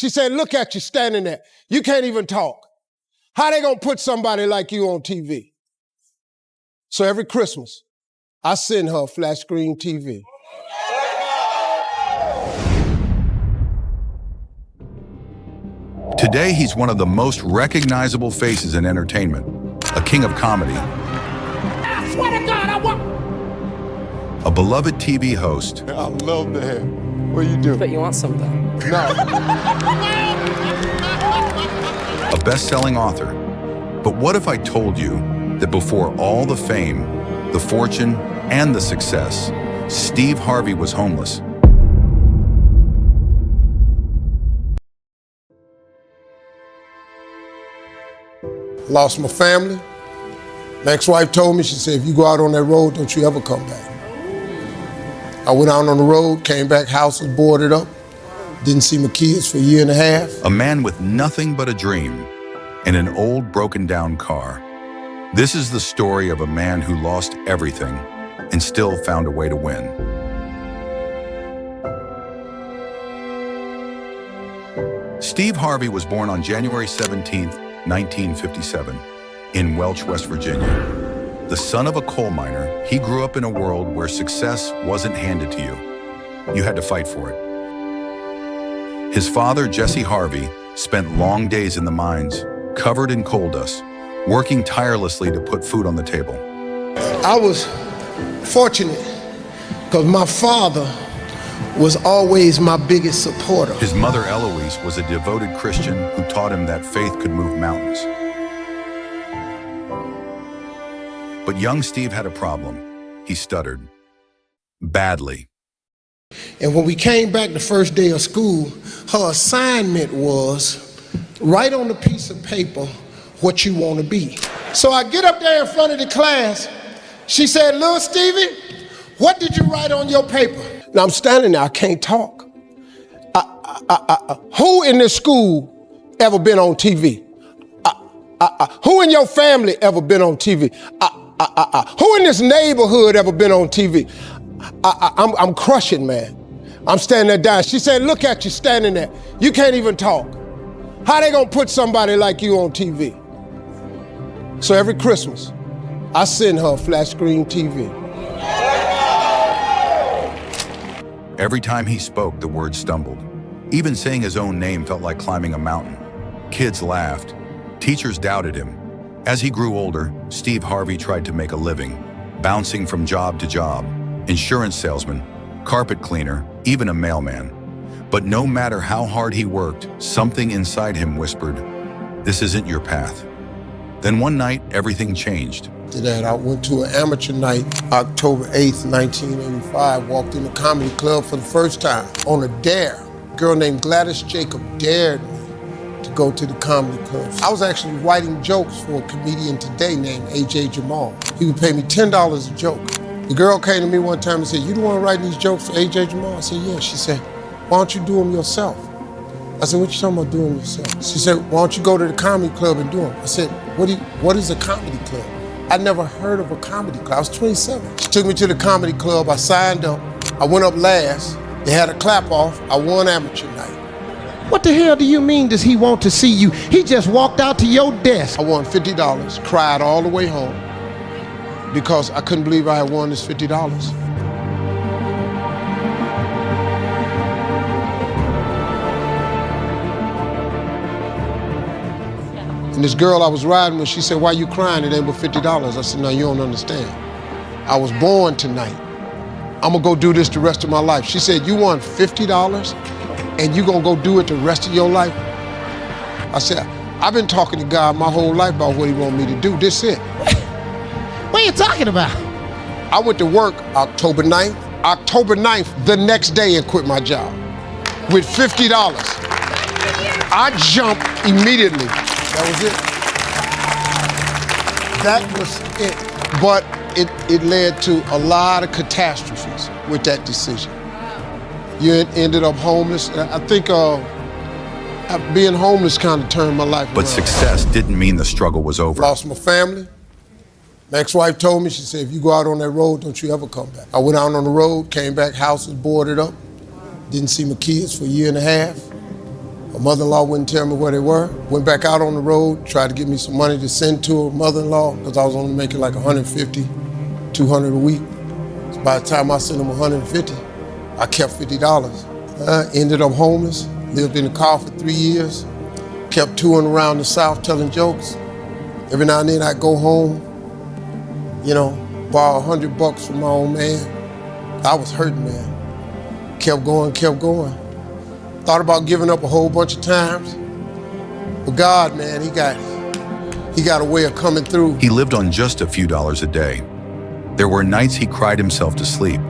She said, look at you standing there. You can't even talk. How they gonna put somebody like you on TV? So every Christmas, I send her a flat screen TV. Today, he's one of the most recognizable faces in entertainment, a king of comedy. I swear to God, I want... A beloved TV host. I love the hair. What do you do? But you want something? No. A best-selling author. But what if I told you that before all the fame, the fortune, and the success, Steve Harvey was homeless? Lost my family. My ex-wife told me, she said, if you go out on that road, don't you ever come back. I went out on the road, came back, house was boarded up, didn't see my kids for a year and a half. A man with nothing but a dream in an old, broken-down car. This is the story of a man who lost everything and still found a way to win. Steve Harvey was born on January 17th, 1957, in Welch, West Virginia. The son of a coal miner, he grew up in a world where success wasn't handed to you. You had to fight for it. His father, Jesse Harvey, spent long days in the mines, covered in coal dust, working tirelessly to put food on the table. I was fortunate because my father was always my biggest supporter. His mother, Eloise, was a devoted Christian who taught him that faith could move mountains. But young Steve had a problem. He stuttered. Badly. And when we came back the first day of school, her assignment was write on a piece of paper what you want to be. So I get up there in front of the class. She said, little Stevie, what did you write on your paper? Now I'm standing there, I can't talk. Who in this school ever been on TV? Who in your family ever been on TV? Who in this neighborhood ever been on TV? I'm crushing, man. I'm standing there dying. She said, look at you standing there. You can't even talk. How they gonna put somebody like you on TV? So every Christmas, I send her a flat screen TV. Every time he spoke, the word stumbled. Even saying his own name felt like climbing a mountain. Kids laughed. Teachers doubted him. As he grew older, Steve Harvey tried to make a living, bouncing from job to job, insurance salesman, carpet cleaner, even a mailman. But no matter how hard he worked, something inside him whispered, this isn't your path. Then one night, everything changed. After that, I went to an amateur night, October 8th, 1985, walked in the comedy club for the first time on a dare. A girl named Gladys Jacob dared me to go to the comedy club. I was actually writing jokes for a comedian today named A.J. Jamal. He would pay me $10 a joke. The girl came to me one time and said, you the one writing these jokes for A.J. Jamal? I said, yeah. She said, why don't you do them yourself? I said, what you talking about doing yourself? She said, why don't you go to the comedy club and do them? I said, what is a comedy club? I never heard of a comedy club. I was 27. She took me to the comedy club. I signed up. I went up last. They had a clap off. I won amateur night. What the hell do you mean does he want to see you? He just walked out to your desk. I won $50, cried all the way home because I couldn't believe I had won this $50. And this girl I was riding with, she said, why you crying? It ain't but $50. I said, no, you don't understand. I was born tonight. I'm gonna go do this the rest of my life. She said, you won $50 and you gonna go do it the rest of your life? I said, I've been talking to God my whole life about what he want me to do. This it. What are you talking about? I went to work October 9th. October 9th, the next day, and quit my job with $50. I jumped immediately. That was it. That was it. But it led to a lot of catastrophes with that decision. You ended up homeless. I think being homeless kind of turned my life around. But success didn't mean the struggle was over. Lost my family. My ex-wife told me, she said, if you go out on that road, don't you ever come back. I went out on the road, came back, house was boarded up. Didn't see my kids for a year and a half. My mother-in-law wouldn't tell me where they were. Went back out on the road, tried to get me some money to send to her mother-in-law because I was only making like 150, 200 a week. So by the time I sent them 150, I kept $50. Ended up homeless, lived in the car for 3 years, kept touring around the South telling jokes. Every now and then I'd go home, borrow $100 from my old man. I was hurting, man. Kept going. Thought about giving up a whole bunch of times. But God, man, he got a way of coming through. He lived on just a few dollars a day. There were nights he cried himself to sleep,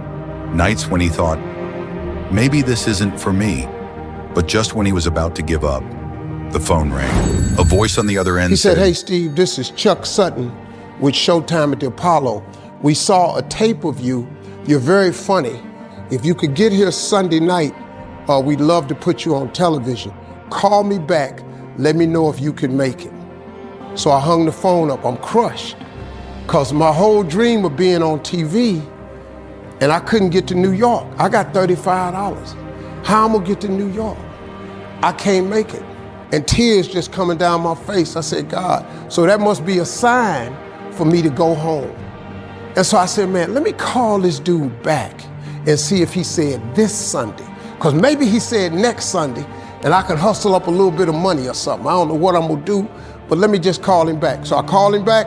nights when he thought, maybe this isn't for me. But just when he was about to give up, the phone rang. A voice on the other end He said, "Hey, Steve, this is Chuck Sutton with Showtime at the Apollo. We saw a tape of you. You're very funny. If you could get here Sunday night, we'd love to put you on television. Call me back. Let me know if you can make it." So I hung the phone up. I'm crushed because my whole dream of being on TV, and I couldn't get to New York. I got $35. How am I gonna get to New York? I can't make it. And tears just coming down my face. I said, God, so that must be a sign for me to go home. And so I said, man, let me call this dude back and see if he said this Sunday. Because maybe he said next Sunday and I can hustle up a little bit of money or something. I don't know what I'm gonna do, but let me just call him back. So I called him back.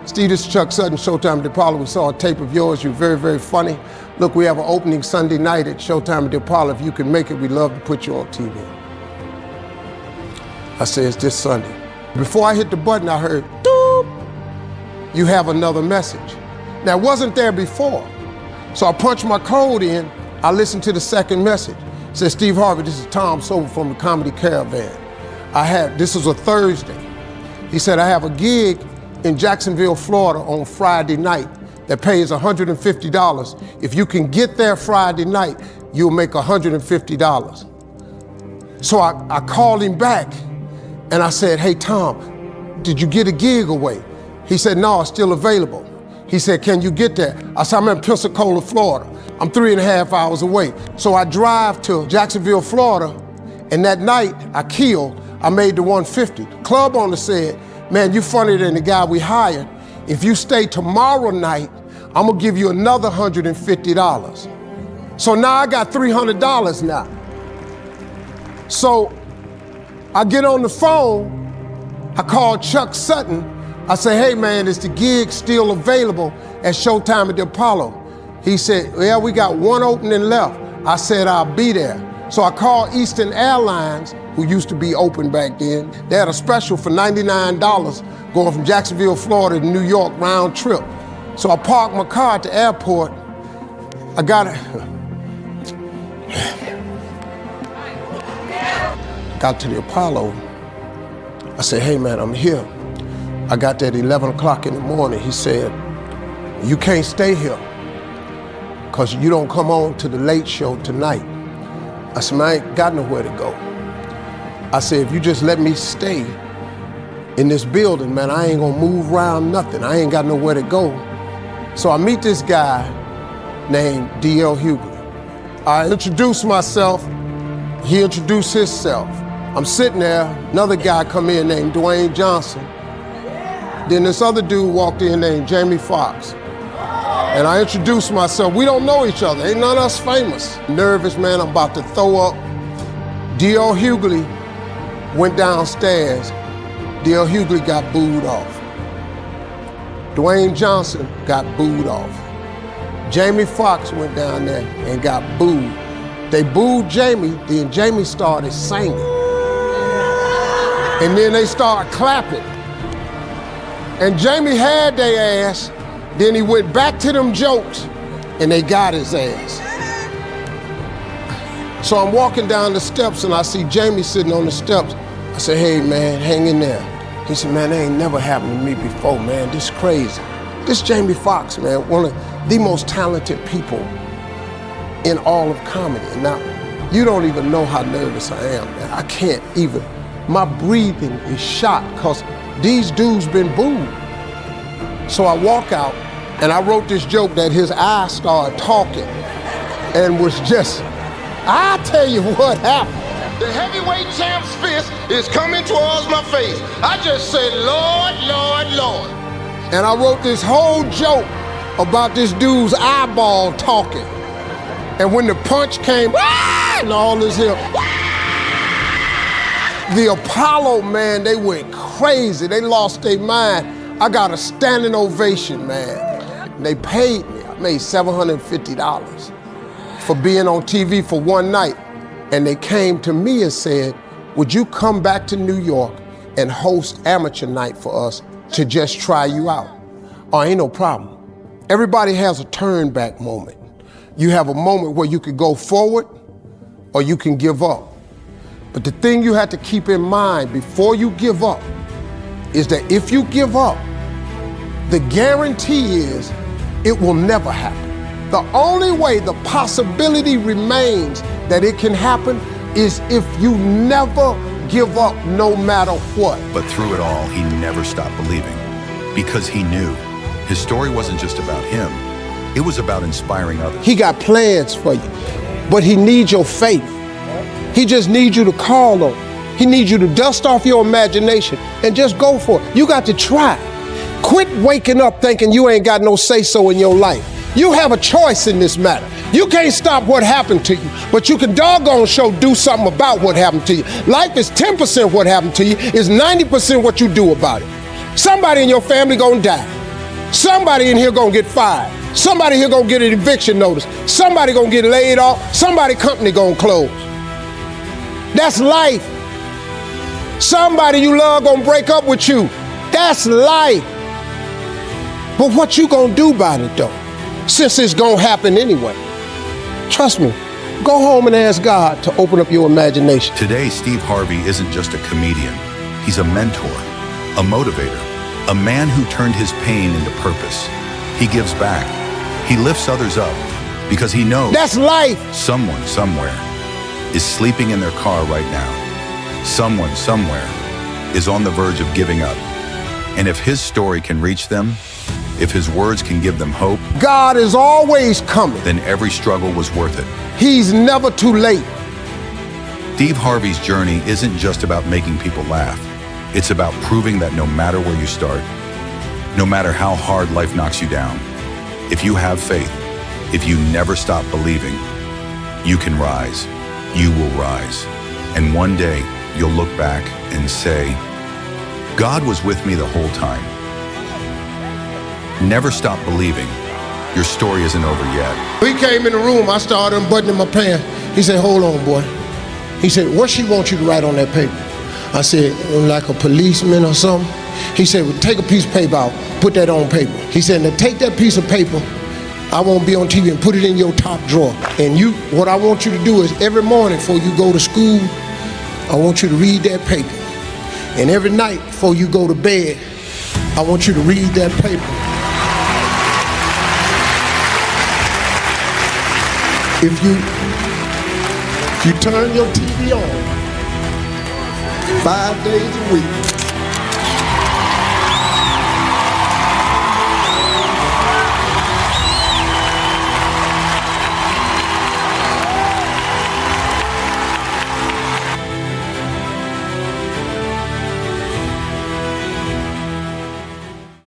Steve, this is Chuck Sutton, Showtime at the Apollo. We saw a tape of yours. You're very, very funny. Look, we have an opening Sunday night at Showtime at the Apollo. If you can make it, we'd love to put you on TV. I said, it's this Sunday. Before I hit the button, I heard, doop, you have another message. Now, it wasn't there before. So I punched my code in. I listened to the second message. It said, Steve Harvey, this is Tom Sober from the Comedy Caravan. This was a Thursday. He said, I have a gig in Jacksonville, Florida on Friday night that pays $150. If you can get there Friday night, you'll make $150. So I called him back and I said, hey, Tom, did you get a gig away? He said, no, it's still available. He said, can you get there? I said, I'm in Pensacola, Florida. I'm 3.5 hours away. So I drive to Jacksonville, Florida, and that night I made the 150. The club owner said, man, you funnier than the guy we hired. If you stay tomorrow night, I'm gonna give you another $150. So now I got $300 now. So I get on the phone, I call Chuck Sutton. I say, hey man, is the gig still available at Showtime at the Apollo? He said, yeah, we got one opening left. I said, I'll be there. So I called Eastern Airlines, who used to be open back then. They had a special for $99 going from Jacksonville, Florida to New York round trip. So I parked my car at the airport. I got to the Apollo. I said, hey man, I'm here. I got there at 11 o'clock in the morning. He said, you can't stay here because you don't come on to the late show tonight. I said, man, I ain't got nowhere to go. I said, if you just let me stay in this building, man, I ain't gonna move around nothing. I ain't got nowhere to go. So I meet this guy named D.L. Hughley. I introduced myself. He introduced himself. I'm sitting there, another guy come in named Dwayne Johnson. Then this other dude walked in named Jamie Foxx. And I introduced myself. We don't know each other, ain't none of us famous. Nervous, man, I'm about to throw up. D.L. Hughley went downstairs. D.L. Hughley got booed off. Dwayne Johnson got booed off. Jamie Foxx went down there and got booed. They booed Jamie, then Jamie started singing. And then they started clapping. And Jamie had their ass, then he went back to them jokes, and they got his ass. So I'm walking down the steps and I see Jamie sitting on the steps. I said, hey man, hang in there. He said, man, that ain't never happened to me before, man. This crazy. This Jamie Foxx, man, one of the most talented people in all of comedy. And now, you don't even know how nervous I am, man. I can't even, my breathing is shot because these dudes been booed. So I walk out and I wrote this joke that his eyes started talking and was just, I tell you what happened. The heavyweight champ's fist is coming towards my face. I just said, Lord, Lord, Lord. And I wrote this whole joke about this dude's eyeball talking. And when the punch came, and all this here, the Apollo, man, they went crazy. They lost their mind. I got a standing ovation, man. They paid me. I made $750 for being on TV for one night. And they came to me and said, would you come back to New York and host amateur night for us to just try you out? Oh, ain't no problem. Everybody has a turn back moment. You have a moment where you could go forward or you can give up. But the thing you have to keep in mind before you give up is that if you give up, the guarantee is it will never happen. The only way the possibility remains that it can happen is if you never give up no matter what. But through it all, he never stopped believing because he knew his story wasn't just about him. It was about inspiring others. He got plans for you, but he needs your faith. He just needs you to call on. He needs you to dust off your imagination and just go for it. You got to try. Quit waking up thinking you ain't got no say-so in your life. You have a choice in this matter. You can't stop what happened to you, but you can doggone sure do something about what happened to you. Life is 10% what happened to you, is 90% what you do about it. Somebody in your family gonna die. Somebody in here gonna get fired. Somebody here gonna get an eviction notice. Somebody gonna get laid off. Somebody company gonna close. That's life. Somebody you love gonna break up with you. That's life. But what you gonna do about it though? Since it's gonna happen anyway. Trust me, go home and ask God to open up your imagination. Today, Steve Harvey isn't just a comedian. He's a mentor, a motivator, a man who turned his pain into purpose. He gives back. He lifts others up because he knows that's life. Someone somewhere is sleeping in their car right now. Someone somewhere is on the verge of giving up. And if his story can reach them, if his words can give them hope, God is always coming. Then every struggle was worth it. He's never too late. Steve Harvey's journey isn't just about making people laugh. It's about proving that no matter where you start, no matter how hard life knocks you down, if you have faith, if you never stop believing, you can rise. You will rise. And one day, you'll look back and say, God was with me the whole time. Never stop believing. Your story isn't over yet. He came in the room, I started unbuttoning my pants. He said, hold on, boy. He said, what she want you to write on that paper? I said, like a policeman or something. He said, well, take a piece of paper out, put that on paper. He said, now take that piece of paper, I won't be on TV, and put it in your top drawer. And what I want you to do is every morning before you go to school, I want you to read that paper. And every night before you go to bed, I want you to read that paper. If you turn your TV on 5 days a week,